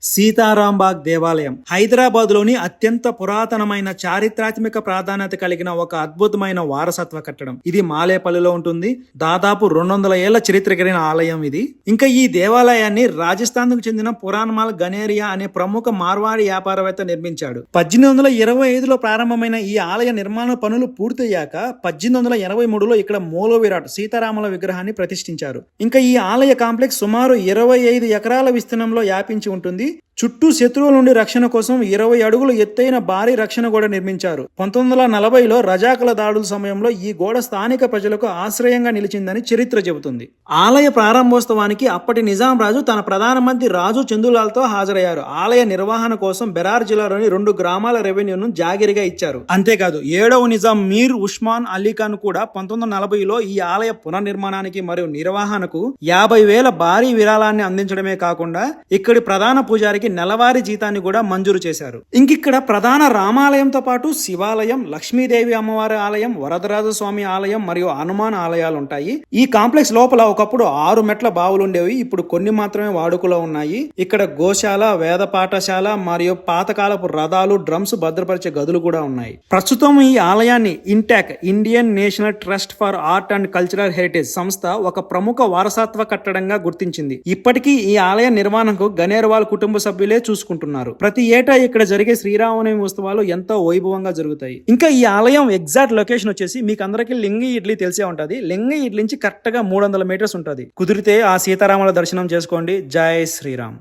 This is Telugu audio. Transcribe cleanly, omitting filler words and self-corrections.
సీతారాంబాగ్ దేవాలయం హైదరాబాద్ లోని అత్యంత పురాతనమైన చారిత్రాత్మక ప్రాధాన్యత కలిగిన ఒక అద్భుతమైన వారసత్వ కట్టడం. ఇది మాలేపల్లిలో ఉంటుంది. దాదాపు 200 ఏళ్ల చరిత్ర కలిగిన ఆలయం ఇది. ఇంకా ఈ దేవాలయాన్ని రాజస్థాన్ కు చెందిన పురాణమాల్ గనేరియా అనే ప్రముఖ మార్వాడి వ్యాపారవేత్త నిర్మించాడు. 1825లో ప్రారంభమైన ఈ ఆలయ నిర్మాణ పనులు పూర్తయ్యాక 1883లో ఇక్కడ మూల విరాట్ సీతారాముల విగ్రహాన్ని ప్రతిష్ఠించారు. ఇంకా ఈ ఆలయ కాంప్లెక్స్ సుమారు 25 ఎకరాల విస్తీర్ణంలో వ్యాపించి ఉంటుంది. చుట్టూ శత్రువుల నుండి రక్షణ కోసం 20 అడుగులు ఎత్తైన భారీ రక్షణ గోడ నిర్మించారు. 1940లో రజాకుల దాడుల సమయంలో ఈ గోడ స్థానిక ప్రజలకు ఆశ్రయంగా నిలిచిందని చరిత్ర చెబుతుంది. ఆలయ ప్రారంభోత్సవానికి అప్పటి నిజాం రాజు తన ప్రధానమంత్రి రాజు చందులాల్తో హాజరయ్యారు. ఆలయ నిర్వహణ కోసం బెరార్ జిల్లాలోని 2 గ్రామాల రెవెన్యూను జాగిరిగా ఇచ్చారు. అంతేకాదు 7వ నిజాం మీర్ ఉస్మాన్ అలీ ఖాన్ కూడా 1940లో ఈ ఆలయ పునర్నిర్మాణానికి మరియు నిర్వహణకు 50,000 భారీ విరాళాన్ని అందించడమే కాకుండా ఇక్కడి ప్రధాన పూజారికి నెలవారీ జీతాన్ని కూడా మంజూరు చేశారు. ఇంకిక్కడ ప్రధాన రామాలయంతో పాటు శివాలయం, లక్ష్మీదేవి అమ్మవారి ఆలయం, వరదరాజస్వామి ఆలయం మరియు హనుమాన్ ఆలయాలు ఉంటాయి. ఈ కాంప్లెక్స్ లోపల ఒకప్పుడు 6 మెట్ల బావులు ఉండేవి. ఇప్పుడు కొన్ని మాత్రమే వాడుకలో ఉన్నాయి. ఇక్కడ గోశాల, వేద పాఠశాల మరియు పాతకాలపు రథాలు, డ్రమ్స్ భద్రపరిచే గదులు కూడా ఉన్నాయి. ప్రస్తుతం ఈ ఆలయాన్ని INTACH Indian National Trust for Art and Cultural Heritage సంస్థ ఒక ప్రముఖ వారసత్వ కట్టడంగా గుర్తించింది. ఇప్పటికీ ఈ ఆలయ నిర్మాణంకు గనేర్వాల్ కుటుంబ సభ్యులే చూసుకుంటున్నారు. ప్రతి ఏటా ఇక్కడ జరిగే శ్రీరామనవమి ఉత్సవాలు ఎంతో వైభవంగా జరుగుతాయి. ఇంకా ఈ ఆలయం ఎగ్జాక్ట్ లొకేషన్ వచ్చేసి మీకు అందరికీ లింగి ఇడ్లీ తెలిసే ఉంటది. లింగి ఇడ్లీ నుంచి కరెక్ట్ గా 300 మీటర్స్ ఉంటది. కుదిరితే ఆ సీతారాముల దర్శనం చేసుకోండి. జై శ్రీరామ్.